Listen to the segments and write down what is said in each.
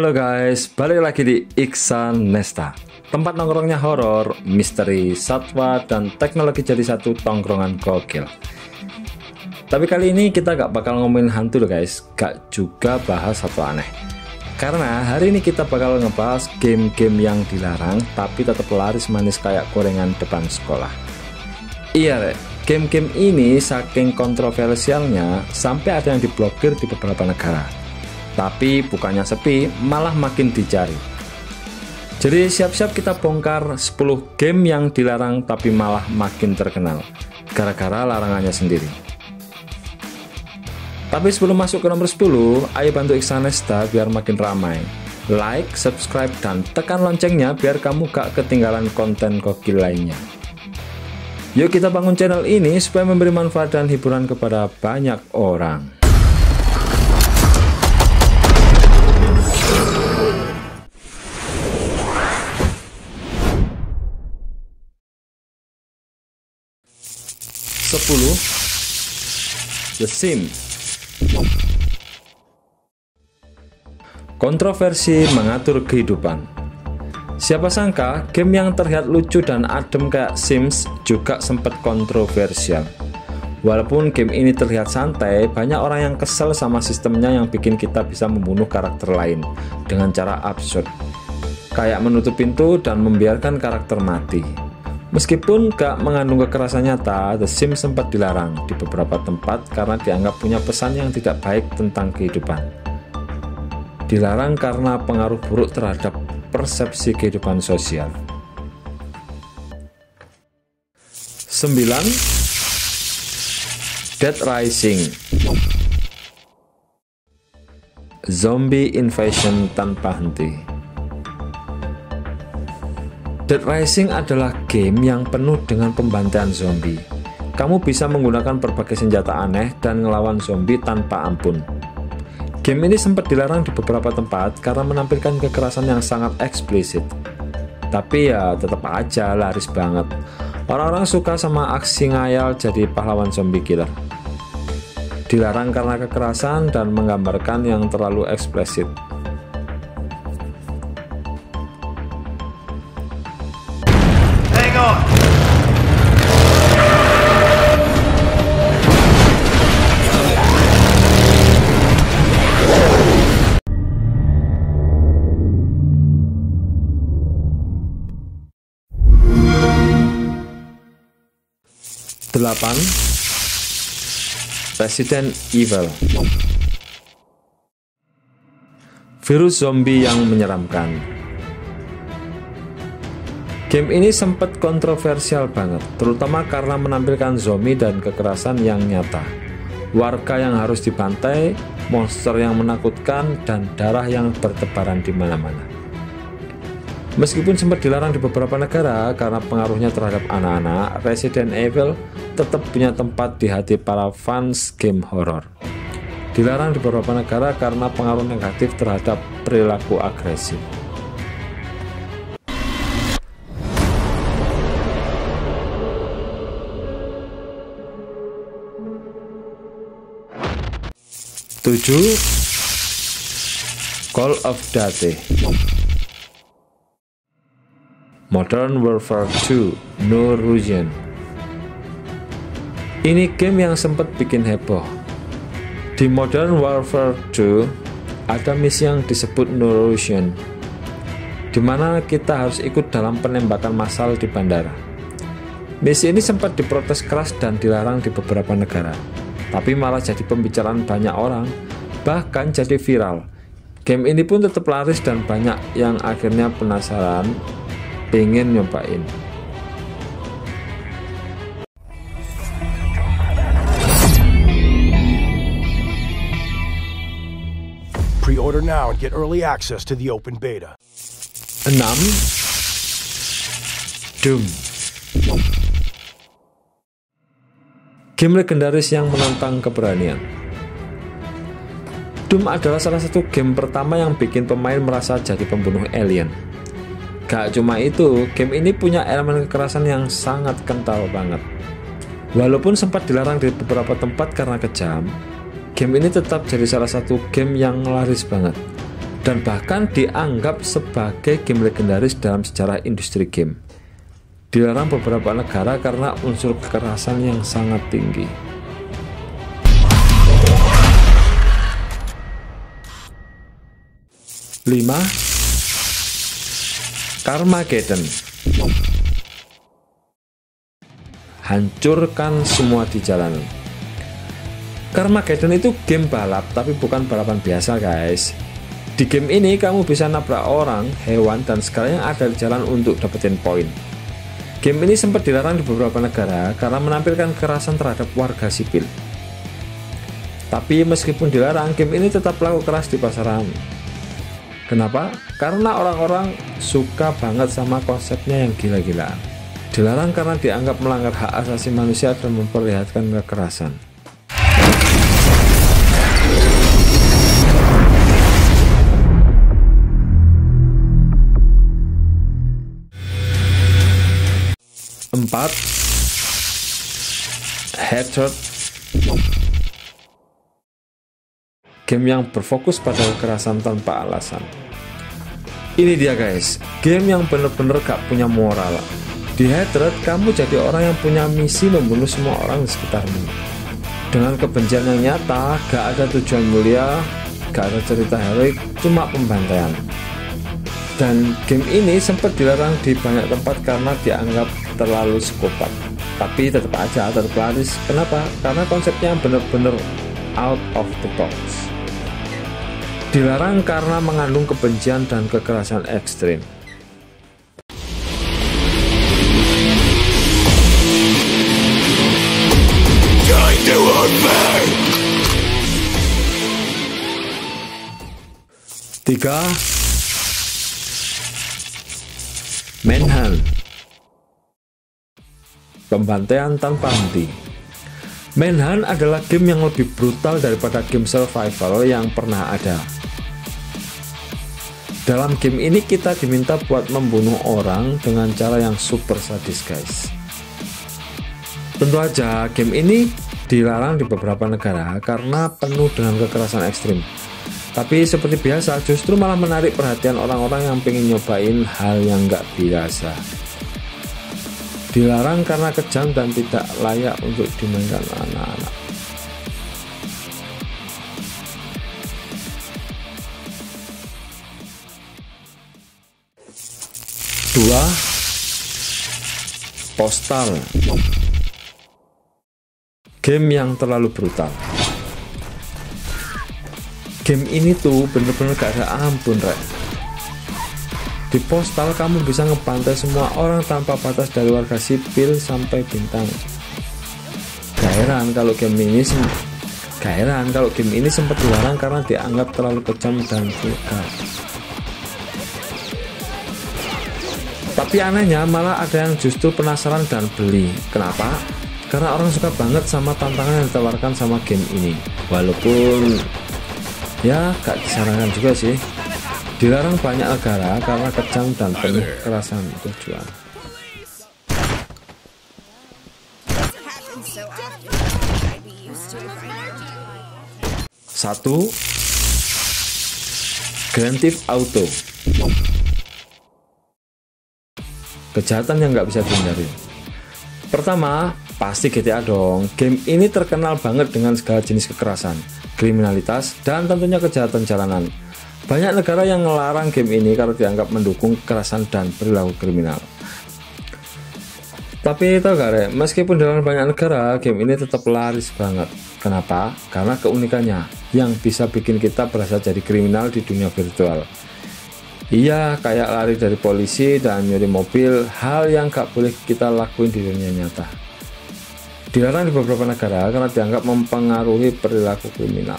Halo guys, balik lagi di Iksan Nesta, tempat nongkrongnya horor, misteri, satwa, dan teknologi jadi satu tongkrongan gokil. Tapi kali ini kita gak bakal ngomongin hantu loh guys, gak juga bahas satu aneh. Karena hari ini kita bakal ngebahas game-game yang dilarang tapi tetap laris manis kayak gorengan depan sekolah. Iya, game-game ini saking kontroversialnya sampai ada yang diblokir di beberapa negara. Tapi bukannya sepi, malah makin dicari. Jadi siap-siap kita bongkar 10 game yang dilarang tapi malah makin terkenal gara-gara larangannya sendiri. Tapi sebelum masuk ke nomor 10, ayo bantu Iksan Nesta biar makin ramai. Like, subscribe, dan tekan loncengnya biar kamu gak ketinggalan konten gokil lainnya. Yuk kita bangun channel ini supaya memberi manfaat dan hiburan kepada banyak orang. The Sims. Kontroversi mengatur kehidupan. Siapa sangka game yang terlihat lucu dan adem kayak Sims juga sempat kontroversial. Walaupun game ini terlihat santai, banyak orang yang kesel sama sistemnya yang bikin kita bisa membunuh karakter lain dengan cara absurd, kayak menutup pintu dan membiarkan karakter mati. Meskipun gak mengandung kekerasan nyata, The Sims sempat dilarang di beberapa tempat karena dianggap punya pesan yang tidak baik tentang kehidupan. Dilarang karena pengaruh buruk terhadap persepsi kehidupan sosial. 9. Dead Rising. Zombie invasion tanpa henti. Dead Rising adalah game yang penuh dengan pembantaian zombie. Kamu bisa menggunakan berbagai senjata aneh dan ngelawan zombie tanpa ampun. Game ini sempat dilarang di beberapa tempat karena menampilkan kekerasan yang sangat eksplisit. Tapi ya tetap aja laris banget. Orang-orang suka sama aksi ngayal jadi pahlawan zombie killer. Dilarang karena kekerasan dan menggambarkan yang terlalu eksplisit. Resident Evil. Virus zombie yang menyeramkan. Game ini sempat kontroversial banget, terutama karena menampilkan zombie dan kekerasan yang nyata, warga yang harus dibantai, monster yang menakutkan, dan darah yang bertebaran di mana-mana. Meskipun sempat dilarang di beberapa negara karena pengaruhnya terhadap anak-anak, Resident Evil tetap punya tempat di hati para fans game horror. Dilarang di beberapa negara karena pengaruh negatif terhadap perilaku agresif. Tujuh. Call of Duty. Modern Warfare 2 No Russian. Ini game yang sempat bikin heboh. Di Modern Warfare 2 ada misi yang disebut No Russian, dimana kita harus ikut dalam penembakan massal di bandara. Misi ini sempat diprotes keras dan dilarang di beberapa negara, tapi malah jadi pembicaraan banyak orang, bahkan jadi viral. Game ini pun tetap laris dan banyak yang akhirnya penasaran pengen nyobain. Pre-order now and get early access to the open beta. 6. Doom. Game legendaris yang menantang keberanian. Doom adalah salah satu game pertama yang bikin pemain merasa jadi pembunuh alien. Gak cuma itu, game ini punya elemen kekerasan yang sangat kental banget. Walaupun sempat dilarang di beberapa tempat karena kejam, game ini tetap jadi salah satu game yang laris banget. dan bahkan dianggap sebagai game legendaris dalam sejarah industri game. Dilarang beberapa negara karena unsur kekerasan yang sangat tinggi. 5. Carmageddon. Hancurkan semua di jalan. Carmageddon itu game balap, tapi bukan balapan biasa guys. Di game ini kamu bisa nabrak orang, hewan, dan segala yang ada di jalan untuk dapetin poin. Game ini sempat dilarang di beberapa negara karena menampilkan kekerasan terhadap warga sipil. Tapi meskipun dilarang, game ini tetap laku keras di pasaran. Kenapa? Karena orang-orang suka banget sama konsepnya yang gila-gilaan. Dilarang karena dianggap melanggar hak asasi manusia dan memperlihatkan kekerasan. Empat. Hatred. Game yang berfokus pada kekerasan tanpa alasan. Ini dia guys, game yang bener-bener gak punya moral. Di Hatred, kamu jadi orang yang punya misi membunuh semua orang di sekitarmu. Dengan kebencian yang nyata, gak ada tujuan mulia, gak ada cerita heroik, cuma pembantaian. Dan game ini sempat dilarang di banyak tempat karena dianggap terlalu psikopat. Tapi tetap aja tetap laris. Kenapa? Karena konsepnya bener-bener out of the box. Dilarang karena mengandung kebencian dan kekerasan ekstrim. Tiga. Manhunt. Pembantaian tanpa henti. Manhunt adalah game yang lebih brutal daripada game survival yang pernah ada. Dalam game ini kita diminta buat membunuh orang dengan cara yang super sadis guys. Tentu aja game ini dilarang di beberapa negara karena penuh dengan kekerasan ekstrim. Tapi seperti biasa justru malah menarik perhatian orang-orang yang pengen nyobain hal yang gak biasa. Dilarang karena kejam dan tidak layak untuk dimainkan anak-anak. Dua. Postal. Game yang terlalu brutal. Game ini tuh bener-bener gak ada ampun rek. Di Postal kamu bisa ngebantai semua orang tanpa batas dari warga sipil sampai bintang. Gak heran kalau game ini sempat dilarang karena dianggap terlalu kejam dan vulgar. Tapi anehnya malah ada yang justru penasaran dan beli. Kenapa? Karena orang suka banget sama tantangan yang ditawarkan sama game ini. Walaupun ya gak disarankan juga sih. Dilarang banyak negara karena kejam dan penuh kekerasan tujuan. Satu. Grand Theft Auto. Kejahatan yang nggak bisa dihindari. Pertama, pasti GTA dong. Game ini terkenal banget dengan segala jenis kekerasan, kriminalitas, dan tentunya kejahatan jalanan. Banyak negara yang melarang game ini karena dianggap mendukung kekerasan dan perilaku kriminal. Tapi tau gak rek, meskipun dalam banyak negara, game ini tetap laris banget. Kenapa? Karena keunikannya yang bisa bikin kita berasa jadi kriminal di dunia virtual. Iya, kayak lari dari polisi dan nyuri mobil, hal yang gak boleh kita lakuin di dunia nyata. Dilarang di beberapa negara karena dianggap mempengaruhi perilaku kriminal.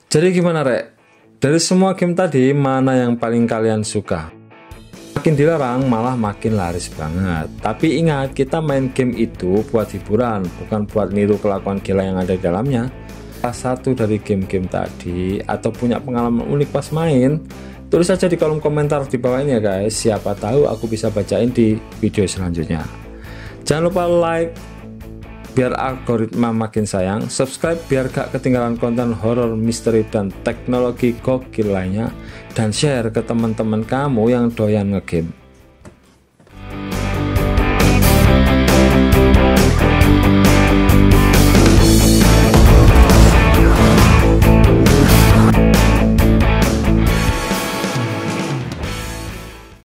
Jadi gimana rek? Dari semua game tadi, mana yang paling kalian suka? Makin dilarang malah makin laris banget. Tapi ingat, kita main game itu buat hiburan, bukan buat niru kelakuan gila yang ada di dalamnya. Satu dari game-game tadi atau punya pengalaman unik pas main, tulis saja di kolom komentar di bawah ini ya guys. Siapa tahu aku bisa bacain di video selanjutnya. Jangan lupa like, biar algoritma makin sayang. Subscribe biar gak ketinggalan konten horor, misteri, dan teknologi gokil lainnya. Dan share ke teman-teman kamu yang doyan ngegame.